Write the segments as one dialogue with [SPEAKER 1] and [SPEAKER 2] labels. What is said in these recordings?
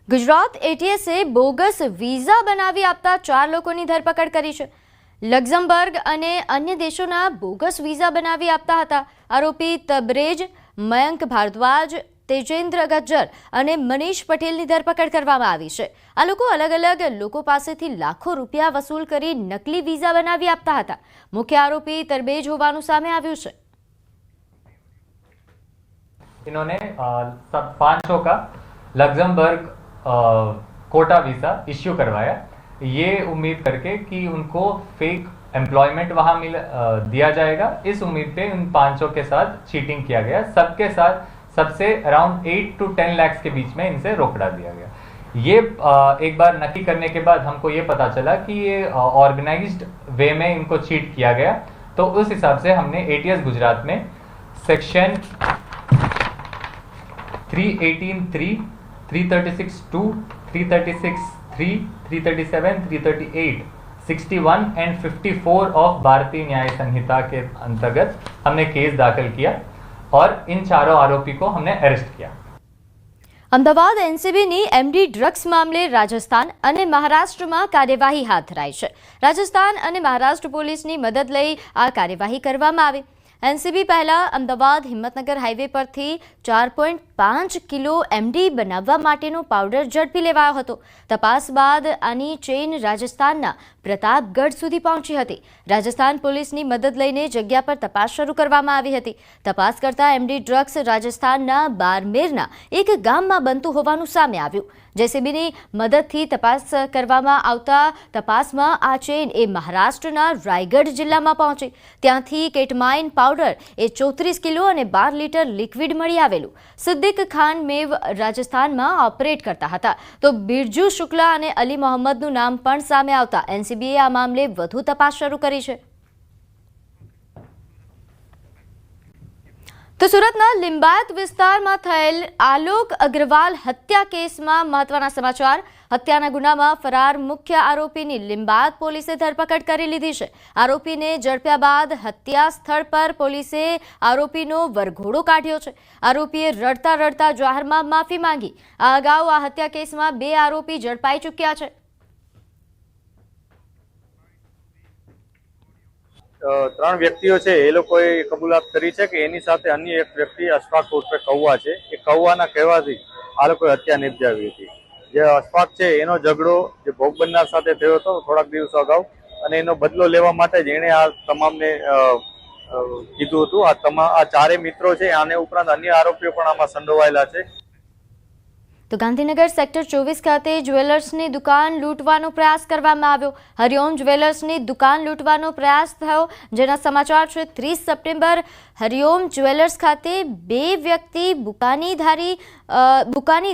[SPEAKER 1] Gujarat એટીએસે bogus visa બનાવી આપતા 4 લોકોની ધરપકડ કરી છે। લક્ઝમબર્ગ અને અન્ય દેશોના બોગસ વિઝા બનાવી આપતા હતા। આરોપી તબરેજ, મયંક ભારદ્વાજ, તેજેન્દ્ર ગજ્જર અને મનીષ પટેલની ધરપકડ કરવામાં આવી છે। આ લોકો અલગ અલગ લોકો પાસેથી લાખો રૂપિયા વસૂલ કરી નકલી વિઝા બનાવી આપતા હતા। મુખ્ય આરોપી તબરેજ હોવાનું સામે આવ્યું છે।
[SPEAKER 2] इन्होंने 500 का लग्जमबर्ग कोटा वीज़ा इश्यू करवाया, ये उम्मीद करके कि उनको फेक एम्प्लॉयमेंट वहाँ दिया जाएगा। इस उम्मीद पे उन 500 के साथ चीटिंग किया गया। सबके साथ सबसे अराउंड 8 to 10 लाख के बीच में इनसे रोकड़ा दिया गया। ये एक बार नक्की करने के बाद हमको ये पता चला कि ये ऑर्गेनाइज्ड वे में इनको चीट किया गया। तो उस हिसाब से हमने एटीएस गुजरात में सेक्शन 318(3), 336(2), 336(3), 337, 338, 61 एंड 54 ऑफ भारतीय न्याय संहिता के अंतर्गत हमने केस दाखिल किया और इन चारों आरोपी को हमने अरेस्ट किया।
[SPEAKER 1] અમદાવાદ એનસીબીની એમડી ડ્રગ્સ મામલે રાજસ્થાન અને મહારાષ્ટ્રમાં કાર્યવાહી હાથ ધરાઈ છે। રાજસ્થાન અને મહારાષ્ટ્ર પોલીસની મદદ લઈ આ કાર્યવાહી કરવામાં આવી। એનસીબી પહેલા અમદાવાદ હિંમતનગર હાઈવે પરથી 4.5 કિલો એમડી બનાવવા માટેનો પાવડર ઝડપી લેવાયો હતો। તપાસ બાદ આની ચેઇન રાજસ્થાનના પ્રતાપગઢ સુધી પહોંચી હતી। રાજસ્થાન પોલીસની મદદ લઈને જગ્યા પર તપાસ શરૂ કરવામાં આવી હતી। તપાસ કરતા એમડી ડ્રગ્સ રાજસ્થાનના બારમેરના એક ગામમાં બનતું હોવાનું સામે આવ્યું। જેસીબીની મદદથી તપાસ કરવામાં આવતા તપાસમાં આ ચેઇન એ મહારાષ્ટ્રના રાયગઢ જિલ્લામાં પહોંચી। ત્યાંથી કેટમાઇન પાવડર એ 34 કિલો અને 12 લીટર લિક્વિડ મળી આવેલું। સિદ્દીક ખાન મેવ રાજસ્થાનમાં ઓપરેટ કરતા હતા, તો બિરજુ શુક્લા અને અલી મોહમ્મદનું નામ પણ સામે આવતા એનસીબીએ આ મામલે વધુ તપાસ શરૂ કરી છે। તો સુરતના લિંબાયત વિસ્તારમાં થયેલ આલોક અગ્રવાલ હત્યા કેસમાં મહત્વના સમાચાર। હત્યાના ગુનામાં ફરાર મુખ્ય આરોપીની લિંબાયત પોલીસે ધરપકડ કરી લીધી છે। આરોપીને ઝડપ્યા બાદ હત્યા સ્થળ પર પોલીસે આરોપીનો વરઘોડો કાઢ્યો છે। આરોપીએ રડતા રડતા જાહેરમાં માફી માંગી। આ અગાઉ આ હત્યા કેસમાં 2 આરોપી ઝડપાઈ ચૂક્યા છે।
[SPEAKER 3] ત્રણ વ્યક્તિઓ છે એ લોકોએ કબૂલાત કરી છે કે એની સાથે અન્ય એક વ્યક્તિ અશફાક ઉર્ફે કૌવા છે, એ કૌવાના કહેવાથી આ લોકોએ હત્યા નિપજાવી હતી। જે અશફાક છે એનો ઝઘડો જે ભોગ બનનાર સાથે થયો હતો થોડાક દિવસો અગાઉ, અને એનો બદલો લેવા માટે જ એણે આ તમામને કીધું હતું। આ ચારે મિત્રો છે, આને ઉપરાંત અન્ય આરોપીઓ પણ આમાં સંડોવાયેલા છે।
[SPEAKER 1] તો ગાંધીનગર સેક્ટર 24 ખાતે જ્વેલર્સની દુકાન લૂંટવાનો પ્રયાસ કરવામાં આવ્યો। હરિઓમ જ્વેલર્સની દુકાન લૂંટવાનો પ્રયાસ થયો, જેના સમાચાર છે। 30 સપ્ટેમ્બર હરિઓમ જ્વેલર્સ ખાતે 2 વ્યક્તિ બુકાની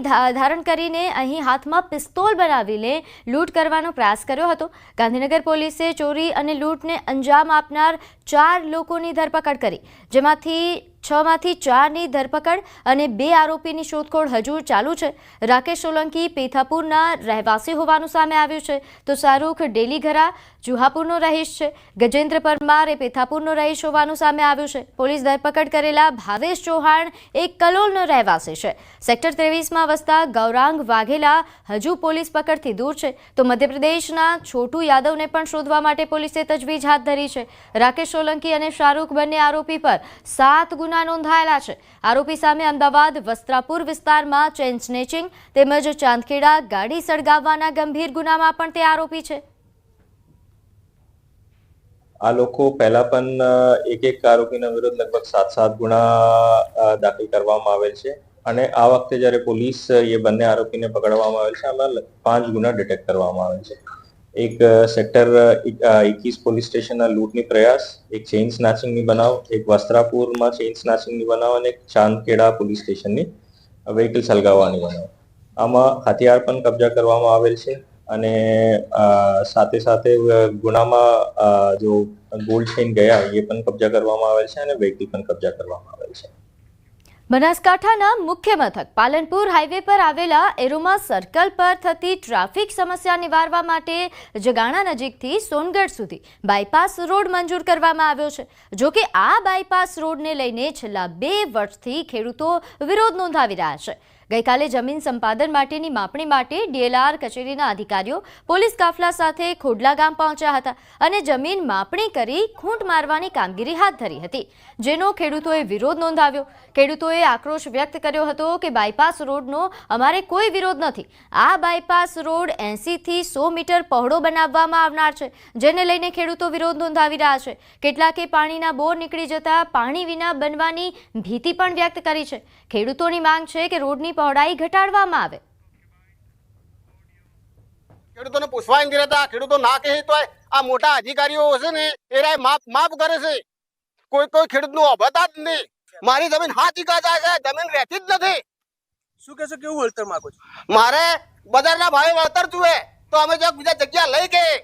[SPEAKER 1] ધારણ કરીને અહીં હાથમાં પિસ્તોલ બનાવીને લૂંટ કરવાનો પ્રયાસ કર્યો હતો। ગાંધીનગર પોલીસે ચોરી અને લૂંટને અંજામ આપનાર 4 લોકોની ધરપકડ કરી, જેમાંથી 6 માંથી 4ની ધરપકડ અને 2 આરોપીની શોધખોળ હજુ ચાલુ છે। રાકેશ સોલંકી પેથાપુરના રહેવાસી હોવાનું સામે આવ્યું છે, તો શાહરૂખ ડેલીઘરા જુહાપુરનો રહીશ છે। ગજેન્દ્ર પરમાર એ પેથાપુરનો રહીશ હોવાનું સામે આવ્યું છે। પોલીસ ધરપકડ કરેલા ભાવેશ ચૌહાણ એક કલોલનો રહેવાસી છે। સેક્ટર 23માં વસતા ગૌરાંગ વાઘેલા હજુ પોલીસ પકડથી દૂર છે, તો મધ્યપ્રદેશના છોટુ યાદવને પણ શોધવા માટે પોલીસે તજવીજ હાથ ધરી છે। રાકેશ સોલંકી અને શાહરૂખ બંને આરોપી પર 7 ગુના નોંધાયેલા છે। આરોપી સામે અમદાવાદ વસ્ત્રાપુર વિસ્તારમાં ચેઇન સ્નેચિંગ તેમજ ચાંદખેડા ગાડી સળગાવવાના ગંભીર ગુનામાં પણ તે આરોપી છે।
[SPEAKER 4] આ લોકો પહેલા પણ એક આરોપીના વિરુદ્ધ લગભગ 7 ગુના દાખલ કરવામાં આવેલ છે, અને આ વખતે જ્યારે પોલીસ એ બંને આરોપીને પકડવામાં આવેલ છે, આમાં 5 ગુના ડિટેક્ટ કરવામાં આવેલ છે। એક સેક્ટર 21 પોલીસ સ્ટેશનના લૂંટની પ્રયાસ, એક ચેઇન સ્નેચિંગની બનાવ, એક વસ્ત્રાપુરમાં ચેઇન સ્નેચિંગની બનાવ અને એક ચાંદખેડા પોલીસ સ્ટેશનની વ્હીકલ સળગાવવાની બનાવ। આમાં હથિયાર પણ કબજા કરવામાં આવેલ છે, અને સાથે સાથે ગુનામાં જો ગોલ્ડ ચેઇન ગયા એ પણ કબજા કરવામાં આવેલ છે, અને વ્હીકલ પણ કબજા કરવામાં આવેલ છે।
[SPEAKER 1] બનાસકાંઠાના મુખ્ય મથક પાલનપુર હાઈવે પર આવેલા એરોમા સર્કલ પર થતી ટ્રાફિક સમસ્યા નિવારવા માટે જગાણા નજીકથી સોનગઢ સુધી બાયપાસ રોડ મંજૂર કરવામાં આવ્યો છે। જો કે આ બાયપાસ રોડને લઈને છેલ્લા 2 વર્ષથી ખેડૂતો વિરોધ નોંધાવી રહ્યા છે। ગઈકાલે જમીન સંપાદન માટેની માપણી માટે DLR કચેરીના અધિકારીઓ પોલીસ કાફલા સાથે ખોડલા ગામ પહોંચ્યા હતા અને જમીન માપણી કરી ખૂંટ મારવાની કામગીરી હાથ ધરી હતી, જેનો ખેડૂતોએ વિરોધ નોંધાવ્યો। ખેડૂતોએ આક્રોશ વ્યક્ત કર્યો હતો કે બાયપાસ રોડનો અમારે કોઈ વિરોધ નથી। આ બાયપાસ રોડ 80 થી 100 મીટર પહોળો બનાવવામાં આવનાર છે, જેને લઈને ખેડૂતો વિરોધ નોંધાવી રહ્યા છે। કેટલાકે પાણીના બોર નીકળી જતા પાણી વિના બનવાની ભીતિ પણ વ્યક્ત કરી છે। ખેડૂતોની માંગ છે કે રોડની પહોળાઈ ઘટાડવામાં આવે।
[SPEAKER 5] ખેડૂતોને પૂછવા નથી રહેતા, ખેડૂતો ના કહે તો આ મોટા અધિકારીઓ છે ને એ માફ કરે છે, કોઈ ખેડૂતનું અભતા જ નહીં। મારી જમીન 7 વીઘા જાય છે, જમીન રહેતી જ નથી।
[SPEAKER 6] શું કહેશો, કેવું વળતર માંગો છો?
[SPEAKER 5] મારે બજારના ભાવે વળતર જોઈએ તો અમે જો બીજા જગ્યા લઈ ગયે।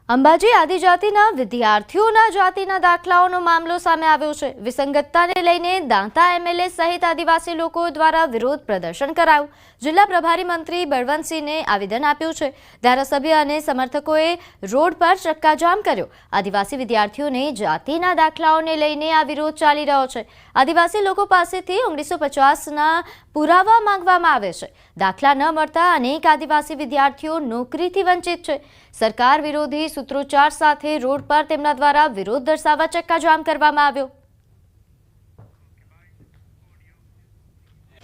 [SPEAKER 1] અંબાજી આદિજાતિના વિદ્યાર્થીઓના જાતિના દાખલાઓનો મામલો સામે આવ્યો છે। વિસંગતતાને લઈને દાંતા MLA સહિત આદિવાસી લોકો દ્વારા વિરોધ પ્રદર્શન કરાયું। જિલ્લા પ્રભારી મંત્રી બળવંતસિંહને આવેદન આપ્યું છે। ધારાસભ્ય અને સમર્થકોએ રોડ પર ચક્કાજામ કર્યો। આદિવાસી વિદ્યાર્થીઓને જાતિના દાખલાઓને લઈને આ વિરોધ ચાલી રહ્યો છે। આદિવાસી લોકો પાસેથી 1950ના પુરાવા માંગવામાં આવે છે। દાખલા ન મળતા અનેક આદિવાસી વિદ્યાર્થીઓ નોકરીથી વંચિત છે। સરકાર વિરોધી સૂત્રોચ્ચાર સાથે રોડ પર તેમના દ્વારા વિરોધ દર્શાવવા ચક્કાજામ કરવામાં આવ્યો।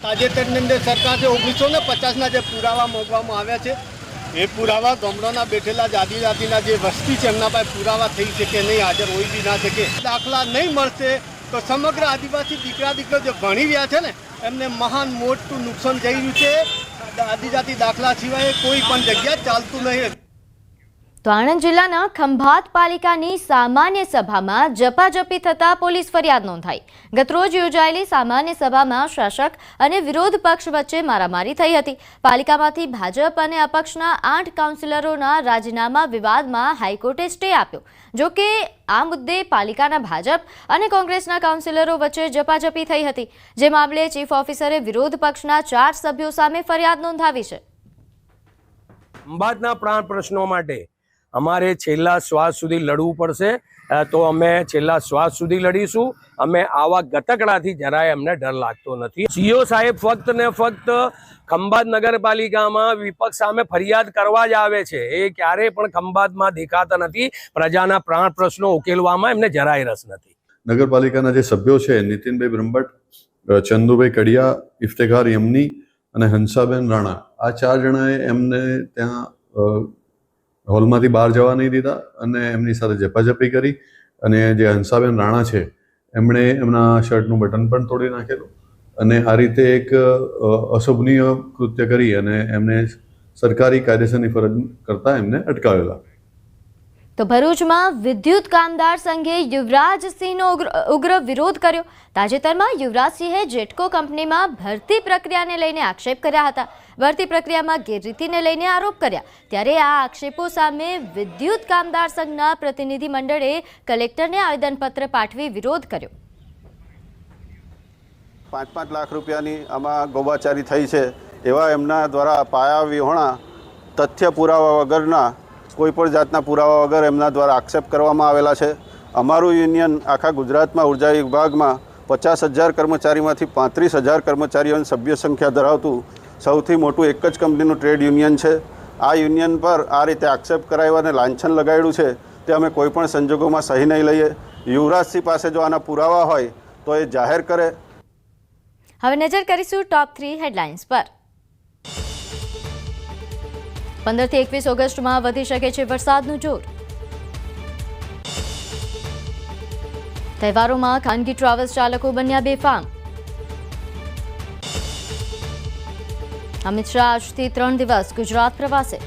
[SPEAKER 5] તાજેતરની અંદર સરકારે 1950ના જે પુરાવા માંગવામાં આવ્યા છે એ પુરાવા ગામડાના બેઠેલા આદિજાતિના જે વસ્તી છે એમના પાસે પુરાવા થઈ શકે નહીં, હાજર હોઈ બી ના શકે। દાખલા નહીં મળશે તો સમગ્ર આદિવાસી દીકરા જે ભણી રહ્યા છે ને એમને મહાન મોટું નુકસાન થઈ રહ્યું છે। આદિજાતિ દાખલા સિવાય કોઈ પણ જગ્યા ચાલતું નહીં।
[SPEAKER 1] તો આણંદ જિલ્લાના ખંભાત પાલિકાની સામાન્ય સભામાં ઝપાઝપી થતા પોલીસ ફરિયાદ નોંધાઈ। ગતરોજ યોજાયેલી સામાન્ય સભામાં શાસક અને વિરોધ પક્ષ વચ્ચે મારામારી થઈ હતી। પાલિકામાંથી ભાજપ અને અપક્ષના 8 કાઉન્સિલરોના રાજીનામા વિવાદમાં હાઈકોર્ટે સ્ટે આપ્યો। જો કે આ મુદ્દે પાલિકાના ભાજપ અને કોંગ્રેસના કાઉન્સિલરો વચ્ચે ઝપાઝપી થઈ હતી, જે મામલે ચીફ ઓફિસરે વિરોધ પક્ષના 4 સભ્યો સામે ફરિયાદ નોંધાવી છે।
[SPEAKER 6] ખંભાતના પ્રાણ પ્રશ્નો માટે અમારે છેલ્લા શ્વાસ સુધી લડવું પડશે, તો અમે છેલ્લા શ્વાસ સુધી લડીશું। અમે આવા ગતકડાથી જરાય અમને ડર લાગતો નથી। સીઓ સાહેબ ફક્ત ને ફક્ત ખંભાત નગરપાલિકામાં વિપક્ષ સામે ફરિયાદ કરવા જ આવે છે, એ ક્યારેય પણ ખંભાતમાં દેખાતા નથી। પ્રજાના પ્રાણ પ્રશ્નો ઉકેલવામાં એમને જરાય રસ નથી।
[SPEAKER 7] નગરપાલિકાના જે સભ્યો છે નીતિનભાઈ બ્રહ્મભટ્ટ, ચંદુભાઈ કડિયા, ઇફ્તેખાર યમની અને હંસાબેન રાણા, આ 4 જણાએ એમને ત્યાં હોલમાંથી બહાર જવા નહીં દીધા અને એમની સાથે ઝપાઝપી કરી। અને જે હંસાબેન રાણા છે એમણે એમના શર્ટનું બટન પણ તોડી નાખેલું અને આ રીતે એક અશોભનીય કૃત્ય કરી અને એમને સરકારી કાયદેસરની ફરજ કરતા એમને અટકાવેલા।
[SPEAKER 1] તો ભરૂચમાં વિદ્યુત કામદાર સંઘે યુવરાજસિંહનો ઉગ્ર વિરોધ કર્યો। તાજેતરમાં યુવરાજસિંહે જેટકો કંપનીમાં ભરતી પ્રક્રિયાને લઈને આક્ષેપ કર્યા હતા। ભરતી પ્રક્રિયામાં ગેરરીતિને લઈને આરોપ કર્યા, ત્યારે આ આક્ષેપો સામે વિદ્યુત કામદાર સંઘના પ્રતિનિધિ મંડળે કલેક્ટરને આવેદનપત્ર પાઠવી વિરોધ કર્યો।
[SPEAKER 8] 5-5 લાખ રૂપિયાની આમાં ગોબાચારી થઈ છે એવા એમના દ્વારા પાયા વિહોણા તથ્ય પુરાવા વગરના કોઈ પણ જાતના પુરાવા વગર એમના દ્વારા આક્ષેપ કરવામાં આવેલા છે। અમારું યુનિયન આખા ગુજરાતમાં ઉર્જા વિભાગમાં 50,000 કર્મચારીમાંથી 35,000 કર્મચારીઓની સભ્ય સંખ્યા ધરાવતું સૌથી મોટું એક જ કંપનીનું ટ્રેડ યુનિયન છે। આ યુનિયન પર આ રીતે આક્ષેપ કરાવ્યો અને લાંછન લગાડ્યું છે તે અમે કોઈ પણ સંજોગોમાં સહી નહીં લઈએ। યુવરાજસિંહ પાસે જો આના પુરાવા હોય તો એ જાહેર કરે।
[SPEAKER 1] હવે નજર કરીશું ટોપ 3 હેડલાઇન્સ પર। 15 થી 21 ઓગસ્ટમાં વધી શકે છે વરસાદનું જોર। તહેવારોમાં ખાનગી ટ્રાવેલ્સ ચાલકો બન્યા બેફામ। અમિત શાહ આજથી 3 દિવસ ગુજરાત પ્રવાસે।